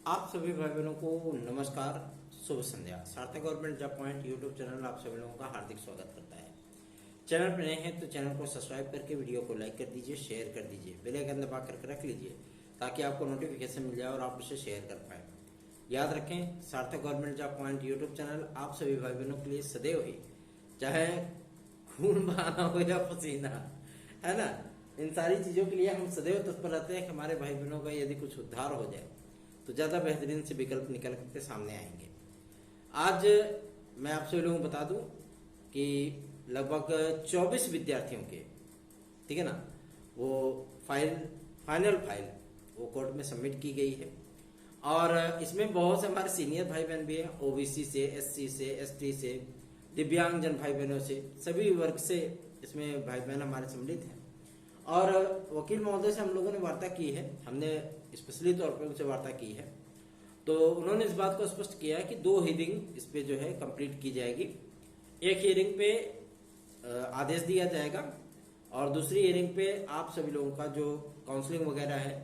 आप सभी भाई बहनों को नमस्कार, शुभ संध्या। सार्थक government job point YouTube channel आप सभी लोगों का हार्दिक स्वागत करता है। चैनल पर नए हैं तो चैनल को सब्सक्राइब करके वीडियो को लाइक कर दीजिए, शेयर कर दीजिए, बेल आइकन दबा करके रख लीजिए ताकि आपको नोटिफिकेशन मिल जाए और आप उसे शेयर कर पाए। याद रखें, सार्थक government job point YouTube channel आप सभी भाई बहनों के लिए सदैव ही, चाहे खून बहाना हो या पसीना, है ना, इन सारी चीजों के लिए हम सदैव तत्पर रहते हैं कि हमारे भाई बहनों का यदि कुछ उद्धार हो जाए तो ज्यादा बेहतरीन से विकल्प निकल करके सामने आएंगे। आज मैं आप सभी लोगों को बता दूं कि लगभग 24 विद्यार्थियों के, ठीक है ना, वो फाइनल फाइल वो कोर्ट में सबमिट की गई है और इसमें बहुत से हमारे सीनियर भाई बहन भी हैं, ओबीसी से, एससी से, एसटी से, दिव्यांगजन भाई बहनों से, सभी वर्ग से इसमें भाई बहन हमारे सम्मिलित हैं। और वकील महोदय से हम लोगों ने वार्ता की है, हमने स्पेशली तौर पर उनसे वार्ता की है, तो उन्होंने इस बात को स्पष्ट किया है कि 2 हियरिंग इस पे जो है कंप्लीट की जाएगी। एक हियरिंग पे आदेश दिया जाएगा और दूसरी हियरिंग पे आप सभी लोगों का जो काउंसलिंग वगैरह है,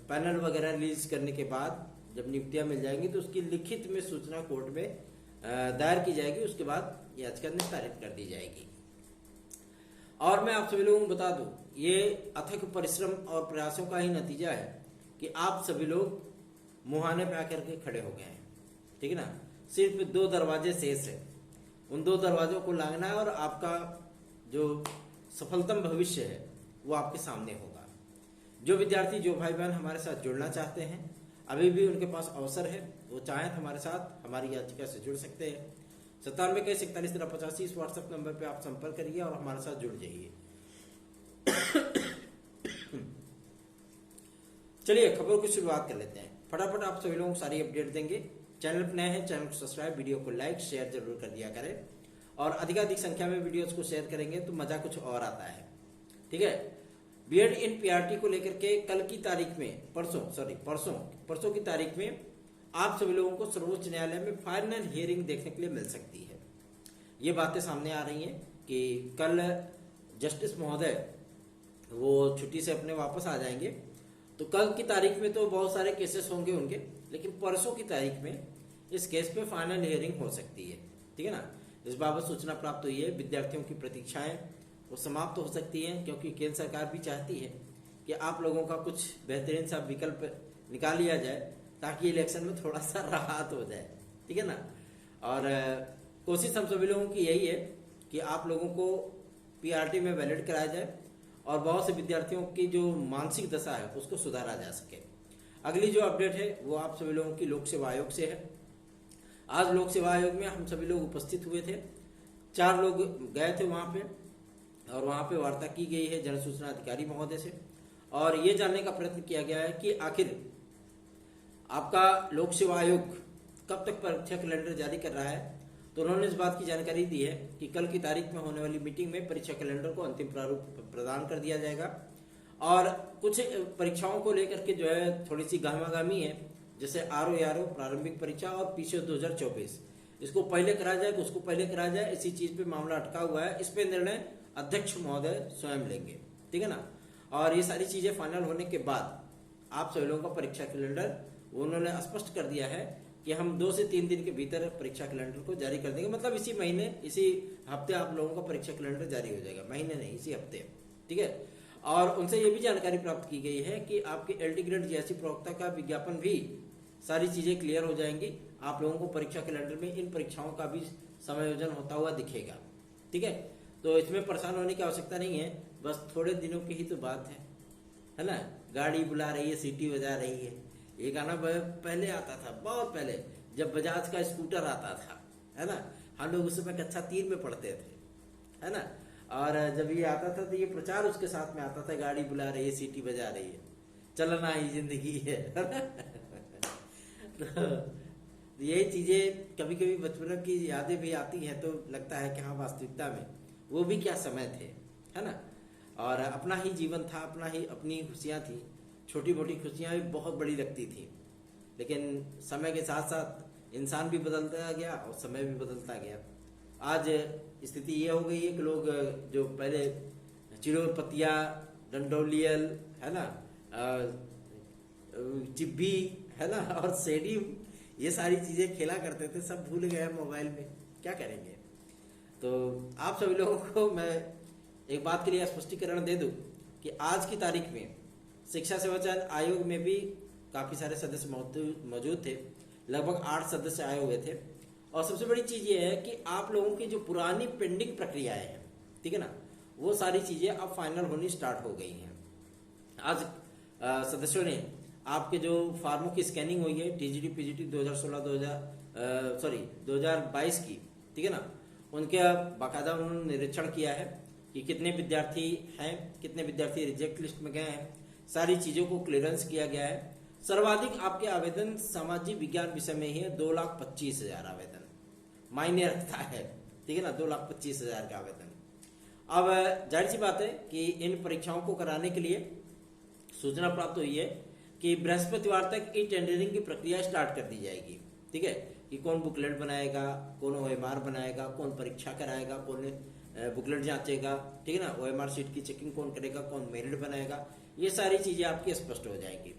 पैनल वगैरह रिलीज करने के बाद जब नियुक्तियां मिल जाएंगी तो उसकी लिखित में सूचना कोर्ट में दायर की जाएगी। उसके बाद याचिका निस्तारित कर दी जाएगी। और मैं आप सभी लोगों को बता दूं, ये अथक परिश्रम और प्रयासों का ही नतीजा है कि आप सभी लोग मुहाने पे आकर के खड़े हो गए हैं, ठीक है ना। सिर्फ 2 दरवाजे शेष है, उन 2 दरवाजों को लांघना है और आपका जो सफलतम भविष्य है वो आपके सामने होगा। जो विद्यार्थी, जो भाई बहन हमारे साथ जुड़ना चाहते हैं, अभी भी उनके पास अवसर है, वो चाहें तो हमारे साथ हमारी याचिका से जुड़ सकते हैं। 97 इस व्हाट्सएप नंबर पे आप संपर्क करिए और हमारे साथ जुड़ जाइए। चलिए खबरों की शुरुआत कर लेते हैं। फटाफट आप सभी लोगों को सारी अपडेट देंगे। चैनल पर नए हैं, चैनल को सब्सक्राइब, वीडियो को लाइक शेयर जरूर कर दिया करें और अधिकाधिक संख्या में वीडियोस को शेयर करेंगे तो मजा कुछ और आता है, ठीक है। बीएड इन पीआरटी को लेकर के कल की तारीख में, परसों की तारीख में आप सभी लोगों को सर्वोच्च न्यायालय में फाइनल हियरिंग देखने के लिए मिल सकती है। ये बातें सामने आ रही हैं कि कल जस्टिस महोदय वो छुट्टी से अपने वापस आ जाएंगे, तो कल की तारीख में तो बहुत सारे केसेस होंगे उनके, लेकिन परसों की तारीख में इस केस पे फाइनल हियरिंग हो सकती है, ठीक है ना। इस बाबत सूचना प्राप्त हुई है। विद्यार्थियों की प्रतीक्षाएं वो समाप्त हो सकती हैं क्योंकि केंद्र सरकार भी चाहती है कि आप लोगों का कुछ बेहतरीन सा विकल्प निकाल लिया जाए ताकि इलेक्शन में थोड़ा सा राहत हो जाए, ठीक है ना। और कोशिश हम सभी लोगों की यही है कि आप लोगों को पीआरटी में वैलिड कराया जाए और बहुत से विद्यार्थियों की जो मानसिक दशा है उसको सुधारा जा सके। अगली जो अपडेट है वो आप सभी लोगों की लोक सेवा आयोग से है। आज लोक सेवा आयोग में हम सभी लोग उपस्थित हुए थे, 4 लोग गए थे वहां पे और वहां पे वार्ता की गई है जन सूचना अधिकारी महोदय से और ये जानने का प्रयत्न किया गया है कि आखिर आपका लोक सेवा आयोग कब तक परीक्षा कैलेंडर जारी कर रहा है। तो उन्होंने इस बात की जानकारी दी है कि कल की तारीख में होने वाली मीटिंग में परीक्षा कैलेंडर को अंतिम प्रारूप प्रदान कर दिया जाएगा और कुछ परीक्षाओं को लेकर के जो है थोड़ी सी गहमागहमी है, जैसे आरओ प्रारंभिक परीक्षा और पीसीओ 2024, इसको पहले कराया जाए, उसको पहले कराया जाए, इसी चीज पे मामला अटका हुआ है। इस पे निर्णय अध्यक्ष महोदय स्वयं लेंगे, ठीक है ना। और ये सारी चीजें फाइनल होने के बाद आप सभी लोगों का परीक्षा कैलेंडर उन्होंने स्पष्ट कर दिया है कि हम 2 से 3 दिन के भीतर परीक्षा कैलेंडर को जारी कर देंगे। मतलब इसी महीने, इसी हफ्ते आप लोगों का परीक्षा कैलेंडर जारी हो जाएगा, महीने नहीं, इसी हफ्ते, ठीक है। और उनसे ये भी जानकारी प्राप्त की गई है कि आपके एलटी ग्रेड जीएससी प्रवक्ता का विज्ञापन भी, सारी चीजें क्लियर हो जाएंगी। आप लोगों को परीक्षा कैलेंडर में इन परीक्षाओं का भी समायोजन होता हुआ दिखेगा, ठीक है। तो इसमें परेशान होने की आवश्यकता नहीं है, बस थोड़े दिनों की ही तो बात है ना। गाड़ी बुला रही है, सीटी बजा रही है, ये गाना पहले आता था, बहुत पहले, जब बजाज का स्कूटर आता था, है ना। हम लोग उस समय कक्षा 3 में पढ़ते थे, है ना। और जब ये आता था तो ये प्रचार उसके साथ में आता था, गाड़ी बुला रही है, सीटी बजा रही है, चलना ही जिंदगी है। तो यही चीजें कभी कभी बचपन की यादें भी आती हैं तो लगता है कि हाँ, वास्तविकता में वो भी क्या समय थे, है ना। और अपना ही जीवन था, अपनी खुशियां थी, छोटी मोटी खुशियां भी बहुत बड़ी लगती थी, लेकिन समय के साथ साथ इंसान भी बदलता गया और समय भी बदलता गया। आज स्थिति ये हो गई है कि लोग जो पहले चिड़ोपतिया, डंडोलियल, है ना, चिब्बी, है ना, और शेडियम, ये सारी चीजें खेला करते थे, सब भूल गए मोबाइल में, क्या करेंगे। तो आप सभी लोगों को मैं एक बात के लिए स्पष्टीकरण दे दूं कि आज की तारीख में शिक्षा सेवा चयन आयोग में भी काफी सारे सदस्य मौजूद थे, लगभग 8 सदस्य आए हुए थे। और सबसे बड़ी चीज ये है कि आप लोगों की जो पुरानी पेंडिंग प्रक्रियाएं हैं, ठीक है ना, वो सारी चीजें अब फाइनल होनी स्टार्ट हो गई हैं। आज सदस्यों ने आपके जो फार्मों की स्कैनिंग हुई है टीजीटी पीजीटी 2022 की, ठीक है ना, उनके बाकायदा उन्होंने निरीक्षण किया है कि कितने विद्यार्थी हैं, कितने विद्यार्थी रिजेक्ट लिस्ट में गए हैं, सारी चीजों को क्लियरेंस किया गया है। सर्वाधिक आपके आवेदन सामाजिक विज्ञान विषय में ही है, 2,25,000 आवेदन मायने रखता है, ठीक है ना, 2,25,000 का आवेदन। अब जाहिर सी बात है कि इन परीक्षाओं को कराने के लिए सूचना प्राप्त हुई है कि बृहस्पतिवार तक ई टेंडरिंग की प्रक्रिया स्टार्ट कर दी जाएगी, ठीक है, कि कौन बुकलेट बनाएगा, कौन ओएमआर बनाएगा, कौन परीक्षा कराएगा, कौन बुकलेट जांचेगा, ठीक है ना, ओएमआर शीट की चेकिंग कौन करेगा, कौन मेरिट बनाएगा, ये सारी चीजें आपकी स्पष्ट हो जाएंगी।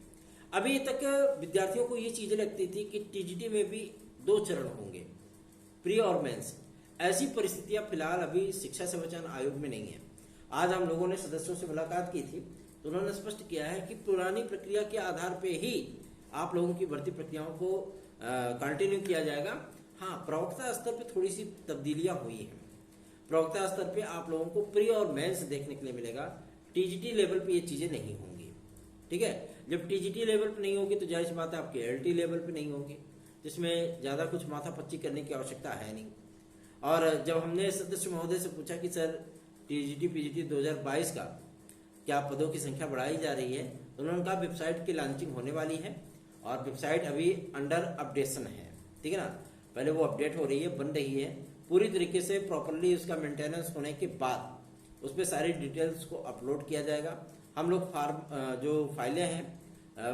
अभी तक विद्यार्थियों को ये चीजें लगती थी कि टीजीटी में भी 2 चरण होंगे, प्री और मेंस। ऐसी परिस्थितियां फिलहाल अभी शिक्षा सेवा चयन आयोग में नहीं है। आज हम लोगों ने सदस्यों से मुलाकात की थी तो उन्होंने स्पष्ट किया है कि पुरानी प्रक्रिया के आधार पे ही आप लोगों की भर्ती प्रक्रियाओं को कंटिन्यू किया जाएगा। हाँ, प्रवक्ता स्तर पे थोड़ी सी तब्दीलियां हुई हैं। प्रवक्ता स्तर पे आप लोगों को प्री और मेंस देखने के लिए मिलेगा, टीजीटी लेवल पे ये चीजें नहीं होंगी, ठीक है। जब टीजीटी लेवल पे नहीं होगी तो जाहिर सी बात है आपके एलटी लेवल पे नहीं होगी, जिसमें ज्यादा कुछ माथापच्ची करने की आवश्यकता है नहीं। और जब हमने सदस्य महोदय से पूछा कि सर टीजीटी पीजीटी 2022 का क्या पदों की संख्या बढ़ाई जा रही है, तो उन्होंने कहा वेबसाइट की लॉन्चिंग होने वाली है और वेबसाइट अभी अंडर अपडेशन है, ठीक है ना, पहले वो अपडेट हो रही है, बन रही है, पूरी तरीके से प्रॉपरली उसका मेंटेनेंस होने के बाद उस पर सारी डिटेल्स को अपलोड किया जाएगा। हम लोग जो फाइलें हैं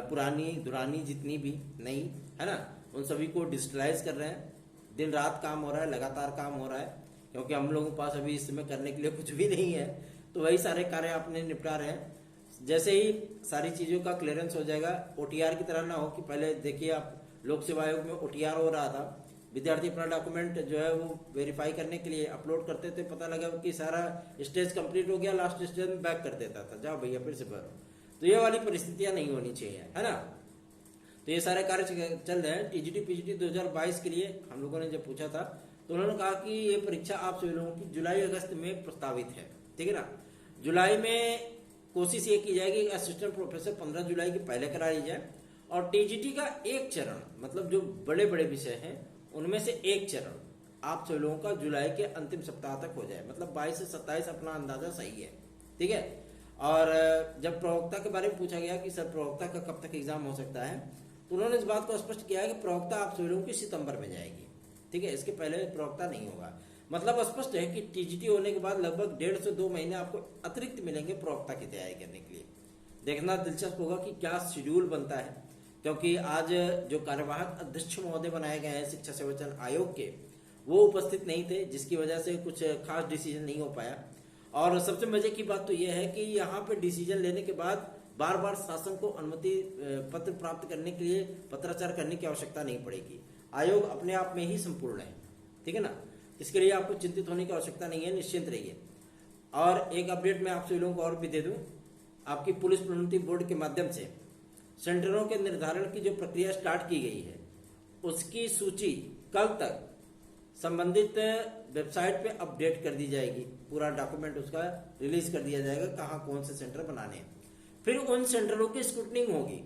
पुरानी दुरानी जितनी भी नई है ना, उन सभी को डिजिटलाइज कर रहे हैं। दिन रात काम हो रहा है, लगातार काम हो रहा है, क्योंकि हम लोगों के पास अभी इस समय करने के लिए कुछ भी नहीं है, तो वही सारे कार्य आपने निपटा रहे हैं। जैसे ही सारी चीजों का क्लियरेंस हो जाएगा, ओटीआर की तरह ना हो कि पहले देखिए आप लोक सेवा आयोग में ओटीआर हो रहा था, विद्यार्थी अपना डॉक्यूमेंट जो है वो वेरीफाई करने के लिए अपलोड करते थे, पता लगा कि सारा स्टेज कंप्लीट हो गया, लास्ट स्टेज में बैक कर देता था, जाओ भैया फिर से भरो। तो ये वाली परिस्थितियां नहीं होनी चाहिए, है ना। तो ये सारे कार्य चल रहे हैं। टीजीटी पीजीटी 2022 के लिए हम लोगों ने जब पूछा था तो उन्होंने कहा कि ये परीक्षा आप सभी लोगों की जुलाई अगस्त में प्रस्तावित है, ठीक है ना। जुलाई में कोशिश ये की जाएगी असिस्टेंट प्रोफेसर 15 जुलाई के पहले करा ली जाए, और टीजीटी का एक चरण, मतलब जो बड़े बड़े विषय हैं उनमें से एक चरण आप सभी लोगों का जुलाई के अंतिम सप्ताह तक हो जाए, मतलब 22 से 27 अपना अंदाजा सही है, ठीक है। और जब प्रवक्ता के बारे में पूछा गया कि सर प्रवक्ता का कब तक एग्जाम हो सकता है, तो उन्होंने इस बात को स्पष्ट किया है कि प्रवक्ता आप सभी लोगों की सितंबर में जाएगी, ठीक है, इसके पहले प्रवक्ता नहीं होगा। मतलब स्पष्ट है कि टीजीटी होने के बाद लगभग 1.5 से 2 महीने आपको अतिरिक्त मिलेंगे प्रवक्ता की तैयारी करने के लिए। देखना दिलचस्प होगा कि क्या शेड्यूल बनता है, क्योंकि आज जो कार्यवाहक अध्यक्ष महोदय बनाए गए हैं शिक्षा सेवा चयन आयोग के, वो उपस्थित नहीं थे, जिसकी वजह से कुछ खास डिसीजन नहीं हो पाया। और सबसे मजे की बात तो यह है कि यहाँ पे डिसीजन लेने के बाद बार बार शासन को अनुमति पत्र प्राप्त करने के लिए पत्राचार करने की आवश्यकता नहीं पड़ेगी। आयोग अपने आप में ही संपूर्ण है, ठीक है ना, इसके लिए आपको चिंतित होने की आवश्यकता नहीं है, निश्चिंत रहिए। और एक अपडेट मैं आप सभी लोगों को और भी दे दूं, आपकी पुलिस प्रोन्नति बोर्ड के माध्यम से सेंटरों के निर्धारण की जो प्रक्रिया स्टार्ट की गई है, उसकी सूची कल तक संबंधित वेबसाइट पे अपडेट कर दी जाएगी, पूरा डॉक्यूमेंट उसका रिलीज कर दिया जाएगा, कहाँ कौन से सेंटर बनाने हैं। फिर उन सेंटरों की स्क्रूटनिंग होगी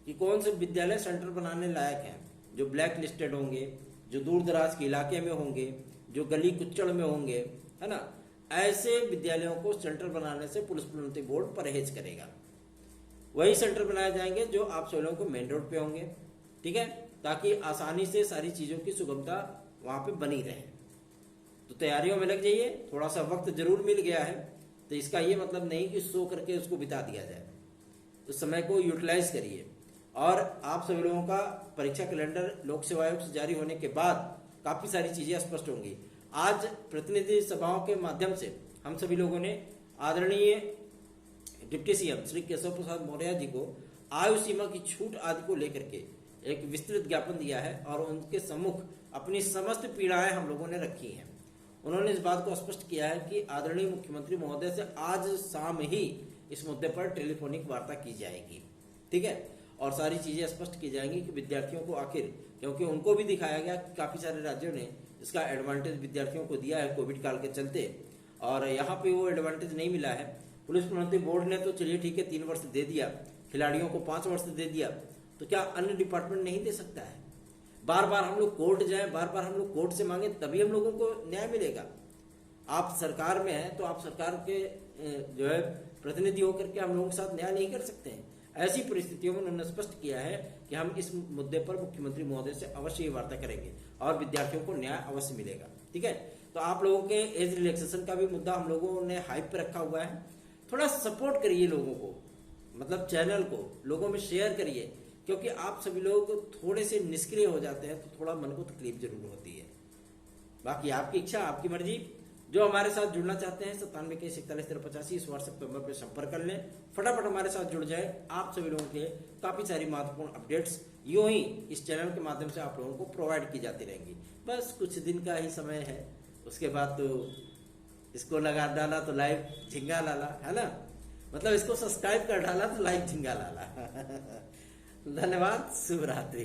कि कौन से विद्यालय सेंटर बनाने लायक हैं, जो ब्लैक लिस्टेड होंगे, जो दूर दराज के इलाके में होंगे, जो गली कुचड़ में होंगे, है ना, ऐसे विद्यालयों को सेंटर बनाने से पुलिस प्रोन्नति बोर्ड परहेज करेगा। वही सेंटर बनाए जाएंगे जो आप सभी लोगों को मेन रोड पे होंगे, ठीक है, ताकि आसानी से सारी चीजों की सुगमता वहां पे बनी रहे। तो तैयारियों में लग जाइए, थोड़ा सा वक्त जरूर मिल गया है, तो इसका ये मतलब नहीं कि सो करके उसको बिता दिया जाए, तो समय को यूटिलाइज करिए। और आप सभी लोगों का परीक्षा कैलेंडर लोक सेवा आयोग से जारी होने के बाद काफी सारी चीजें स्पष्ट होंगी। आज प्रतिनिधि सभाओं के माध्यम से हम सभी लोगों ने आदरणीय डिप्टी सीएम श्री केशव प्रसाद मौर्य जी को आयु सीमा की छूट आदि को लेकर के एक विस्तृत ज्ञापन दिया है और उनके सम्मुख अपनी समस्त पीड़ाएं हम लोगों ने रखी हैं। उन्होंने इस बात को स्पष्ट किया है कि आदरणीय मुख्यमंत्री महोदय से आज शाम ही इस मुद्दे पर टेलीफोनिक वार्ता की जाएगी, ठीक है, और सारी चीजें स्पष्ट की जाएंगी कि विद्यार्थियों को आखिर, क्योंकि उनको भी दिखाया गया कि काफी सारे राज्यों ने इसका एडवांटेज विद्यार्थियों को दिया है कोविड काल के चलते, और यहाँ पे वो एडवांटेज नहीं मिला है। पुलिस प्रोन्नति बोर्ड ने तो चलिए ठीक है 3 वर्ष दे दिया, खिलाड़ियों को 5 वर्ष दे दिया, तो क्या अन्य डिपार्टमेंट नहीं दे सकता है? बार बार हम लोग कोर्ट जाएं, बार बार हम लोग कोर्ट से मांगे, तभी हम लोगों को न्याय मिलेगा। आप सरकार में हैं तो आप सरकार के जो है प्रतिनिधि होकर के हम लोगों के साथ न्याय नहीं कर सकते हैं। ऐसी परिस्थितियों में उन्होंने स्पष्ट किया है कि हम इस मुद्दे पर मुख्यमंत्री महोदय से अवश्य ही वार्ता करेंगे और विद्यार्थियों को न्याय अवश्य मिलेगा, ठीक है। तो आप लोगों के एज रिलैक्सेशन का भी मुद्दा हम लोगों ने हाइप पे रखा हुआ है। थोड़ा सपोर्ट करिए लोगों को, मतलब चैनल को लोगों में शेयर करिए, क्योंकि आप सभी लोग थोड़े से निष्क्रिय हो जाते हैं तो थोड़ा मन को तकलीफ जरूर होती है। बाकी आपकी इच्छा, आपकी मर्जी। जो हमारे साथ जुड़ना चाहते हैं 9721411385 इस व्हाट्सएप नंबर पर संपर्क कर लें, फटाफट हमारे साथ जुड़ जाए। आप सभी लोगों के काफी सारी महत्वपूर्ण अपडेट्स यूं ही इस चैनल के माध्यम से आप लोगों को प्रोवाइड की जाती रहेंगी। बस कुछ दिन का ही समय है, उसके बाद तो इसको लगा डाला तो लाइव झिंगा लाला, है ना, मतलब इसको सब्सक्राइब कर डाला तो लाइव झिंगा लाला। धन्यवाद, शुभ रात्रि।